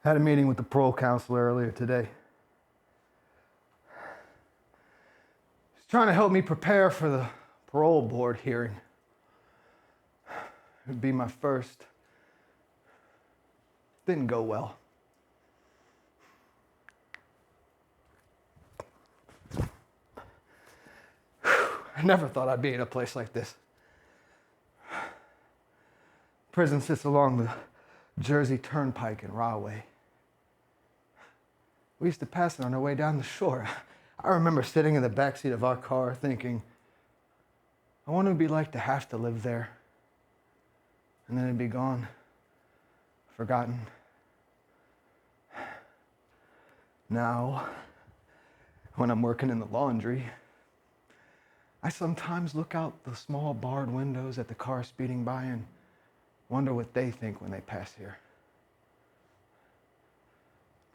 Had a meeting with the parole counselor earlier today. He's trying to help me prepare for the parole board hearing. It would be my first. Didn't go well. I never thought I'd be in a place like this. Prison sits along the Jersey Turnpike in Rahway. We used to pass it on our way down the shore. I remember sitting in the backseat of our car thinking, I wonder what it'd be like to have to live there. And then it'd be gone, forgotten. Now, when I'm working in the laundry, I sometimes look out the small barred windows at the car speeding by and wonder what they think when they pass here.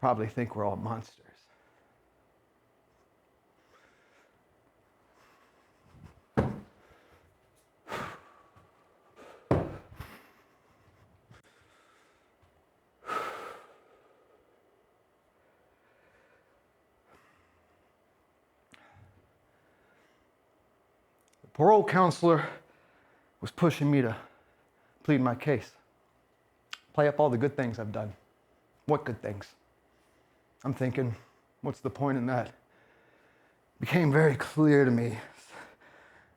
Probably think we're all monsters. The parole counselor was pushing me to plead my case. Play up all the good things I've done. What good things? I'm thinking, what's the point in that? It became very clear to me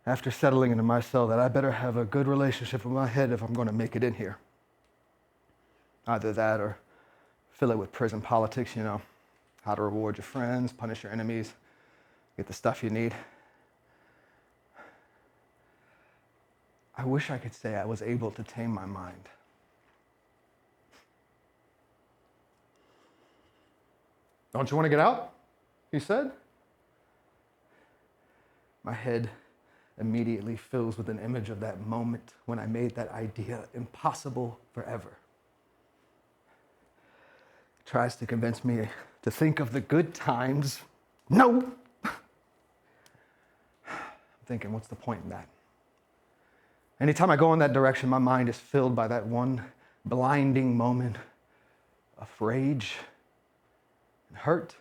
after settling into my cell that I better have a good relationship with my head if I'm going to make it in here. Either that or fill it with prison politics, how to reward your friends, punish your enemies, get the stuff you need. I wish I could say I was able to tame my mind. Don't you want to get out? He said. My head immediately fills with an image of that moment when I made that idea impossible forever. Tries to convince me to think of the good times. No! I'm thinking, what's the point in that? Anytime I go in that direction, my mind is filled by that one blinding moment of rage and hurt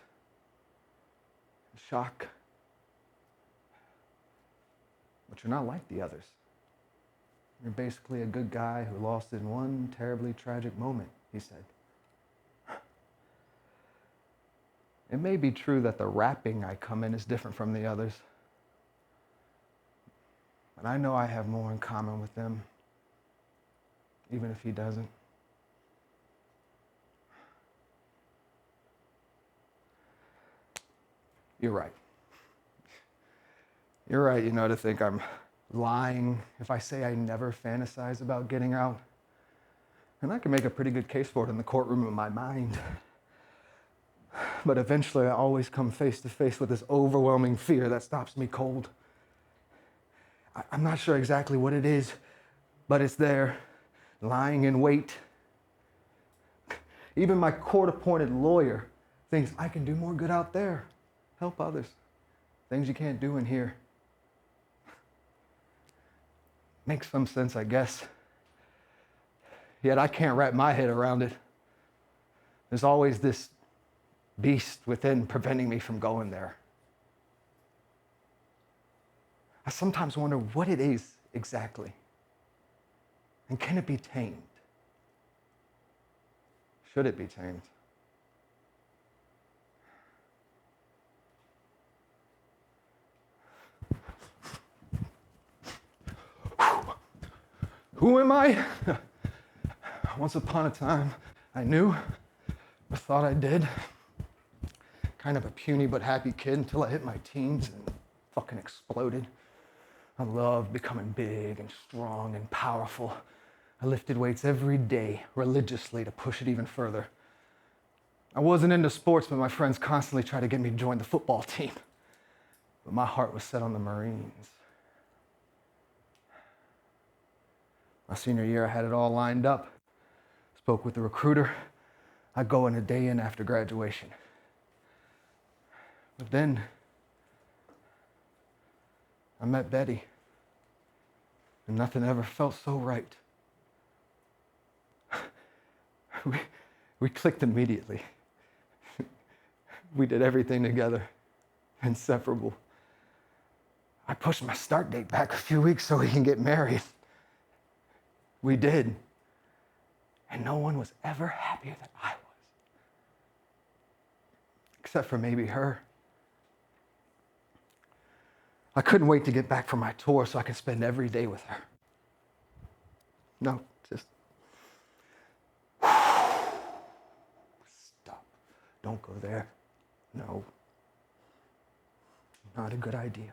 and shock. But you're not like the others. You're basically a good guy who lost in one terribly tragic moment, he said. It may be true that the wrapping I come in is different from the others. But I know I have more in common with them, even if he doesn't. You're right. You're right, to think I'm lying if I say I never fantasize about getting out. And I can make a pretty good case for it in the courtroom of my mind. But eventually I always come face to face with this overwhelming fear that stops me cold. I'm not sure exactly what it is, but it's there, lying in wait. Even my court-appointed lawyer thinks I can do more good out there, help others, things you can't do in here. Makes some sense, I guess. Yet I can't wrap my head around it. There's always this beast within preventing me from going there. I sometimes wonder what it is exactly. And can it be tamed? Should it be tamed? Who am I? Once upon a time, I knew, or thought I did. Kind of a puny but happy kid until I hit my teens and fucking exploded. I loved becoming big and strong and powerful. I lifted weights every day, religiously, to push it even further. I wasn't into sports, but my friends constantly tried to get me to join the football team. But my heart was set on the Marines. My senior year, I had it all lined up. Spoke with the recruiter. I'd go in a day in after graduation. But then I met Betty, and nothing ever felt so right. We We clicked immediately. We did everything together, inseparable. I pushed my start date back a few weeks so we can get married. We did. And no one was ever happier than I was. Except for maybe her. I couldn't wait to get back from my tour so I could spend every day with her. No, just stop. Don't go there. No. Not a good idea.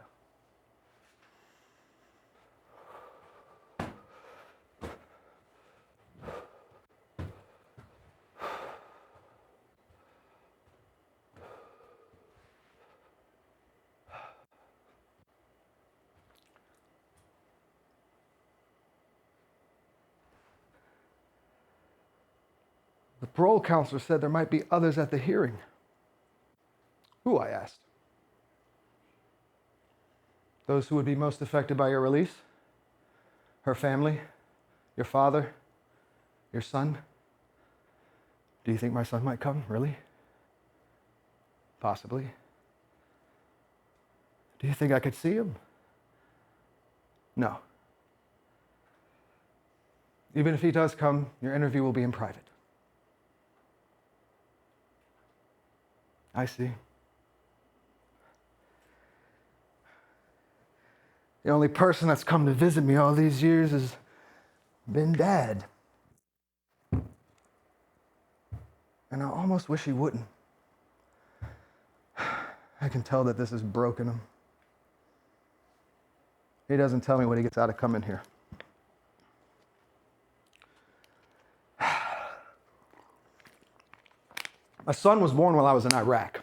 The parole counselor said there might be others at the hearing. Who, I asked. Those who would be most affected by your release? Her family? Your father? Your son? Do you think my son might come? Really? Possibly. Do you think I could see him? No. Even if he does come, your interview will be in private. I see. The only person that's come to visit me all these years has been Dad. And I almost wish he wouldn't. I can tell that this has broken him. He doesn't tell me what he gets out of coming here. My son was born while I was in Iraq.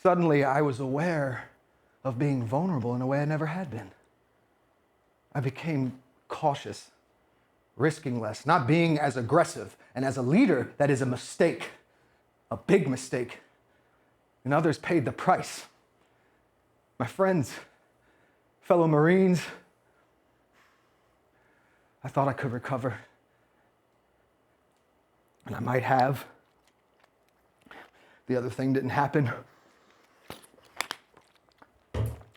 Suddenly, I was aware of being vulnerable in a way I never had been. I became cautious, risking less, not being as aggressive. And as a leader, that is a mistake, a big mistake. And others paid the price. My friends, fellow Marines, I thought I could recover. And I might have. The other thing didn't happen.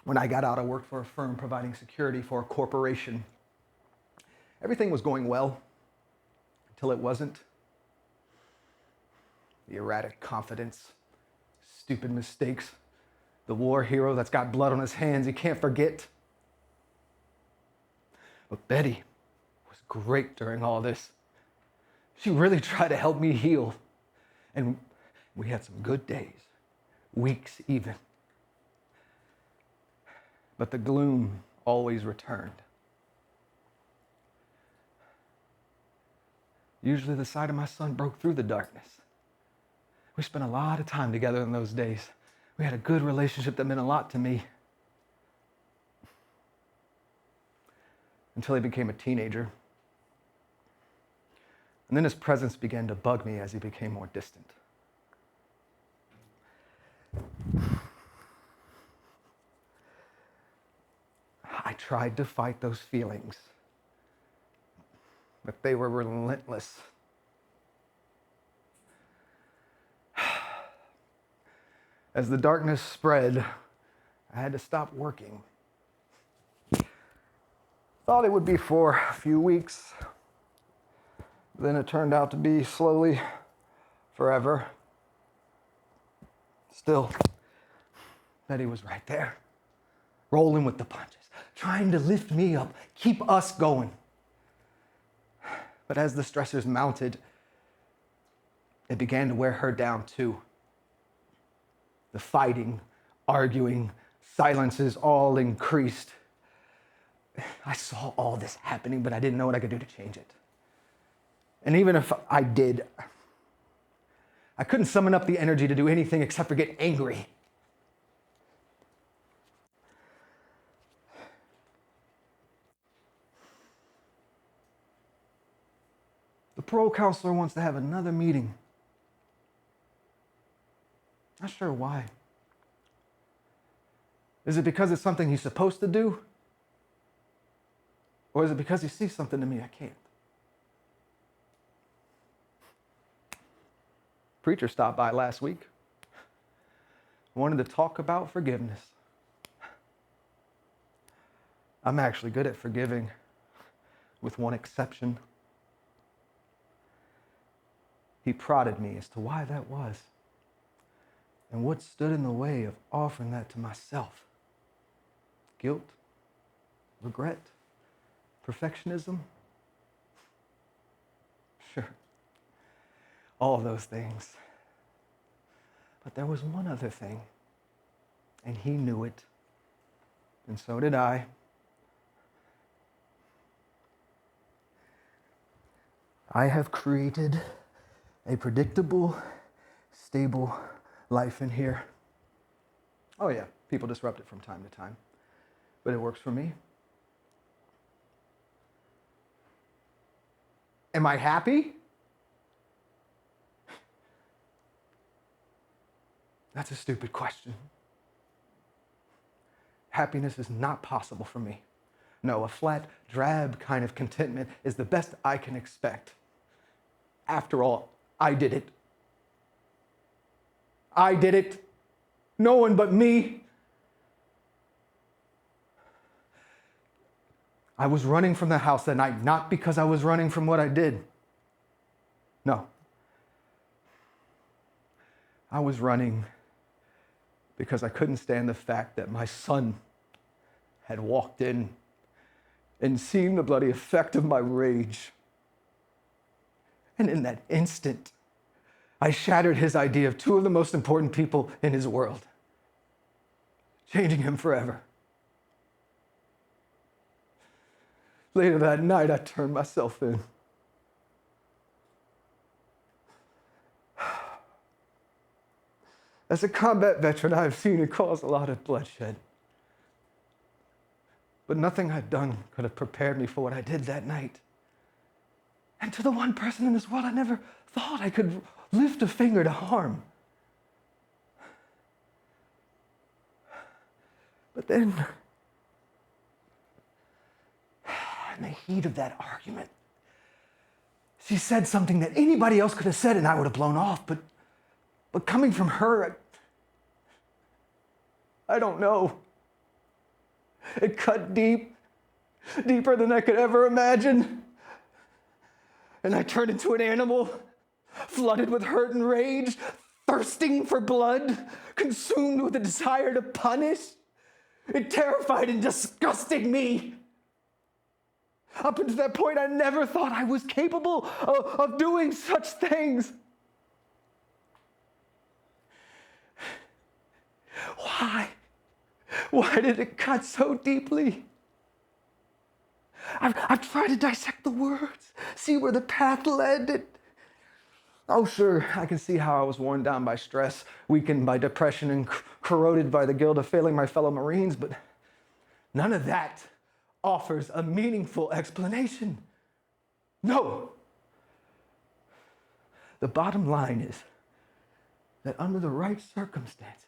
When I got out, I worked for a firm providing security for a corporation. Everything was going well until it wasn't. The erratic confidence, stupid mistakes, the war hero that's got blood on his hands he can't forget. But Betty was great during all this. She really tried to help me heal. And we had some good days, weeks even. But the gloom always returned. Usually the sight of my son broke through the darkness. We spent a lot of time together in those days. We had a good relationship that meant a lot to me. Until he became a teenager. And then his presence began to bug me as he became more distant. I tried to fight those feelings, but they were relentless. As the darkness spread, I had to stop working. Thought it would be for a few weeks. Then it turned out to be slowly forever. Still, Betty was right there, rolling with the punches, trying to lift me up, keep us going. But as the stressors mounted, it began to wear her down too. The fighting, arguing, silences all increased. I saw all this happening, but I didn't know what I could do to change it. And even if I did, I couldn't summon up the energy to do anything except for get angry. The parole counselor wants to have another meeting. Not sure why. Is it because it's something he's supposed to do? Or is it because he sees something in me I can't? Preacher stopped by last week. Wanted to talk about forgiveness. I'm actually good at forgiving, with one exception. He prodded me as to why that was and what stood in the way of offering that to myself. Guilt, regret, perfectionism. Sure, all those things. But there was one other thing, and he knew it, and so did I. I have created a predictable, stable life in here. Oh yeah, people disrupt it from time to time, but it works for me. Am I happy? That's a stupid question. Happiness is not possible for me. No, a flat, drab kind of contentment is the best I can expect. After all, I did it. I did it. No one but me. I was running from the house that night, not because I was running from what I did. No. I was running because I couldn't stand the fact that my son had walked in and seen the bloody effect of my rage. And in that instant, I shattered his idea of two of the most important people in his world, changing him forever. Later that night, I turned myself in. As a combat veteran, I have seen it cause a lot of bloodshed. But nothing I'd done could have prepared me for what I did that night. And to the one person in this world I never thought I could lift a finger to harm. But then, in the heat of that argument, she said something that anybody else could have said and I would have blown off, but coming from her, I don't know. It cut deep, deeper than I could ever imagine. And I turned into an animal, flooded with hurt and rage, thirsting for blood, consumed with a desire to punish. It terrified and disgusted me. Up until that point, I never thought I was capable of doing such things. Why? Why did it cut so deeply? I've tried to dissect the words, see where the path led. Oh, sure, I can see how I was worn down by stress, weakened by depression, and corroded by the guilt of failing my fellow Marines, but none of that offers a meaningful explanation. No. The bottom line is that under the right circumstances,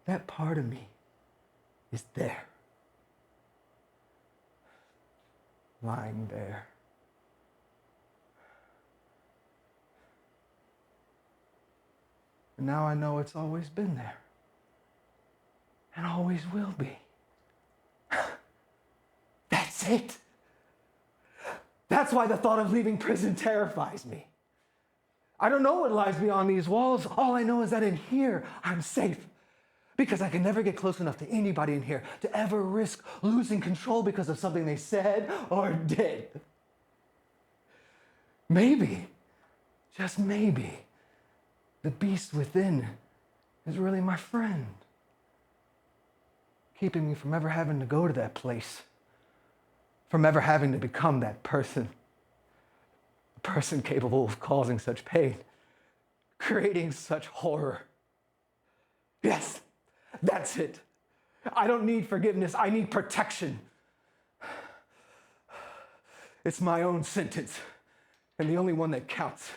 that part of me is there. Lying there. And now I know it's always been there. And always will be. That's it. That's why the thought of leaving prison terrifies me. I don't know what lies beyond these walls. All I know is that in here, I'm safe. Because I can never get close enough to anybody in here to ever risk losing control because of something they said or did. Maybe, just maybe, the beast within is really my friend, keeping me from ever having to go to that place, from ever having to become that person, a person capable of causing such pain, creating such horror. Yes. That's it. I don't need forgiveness. I need protection. It's my own sentence, and the only one that counts.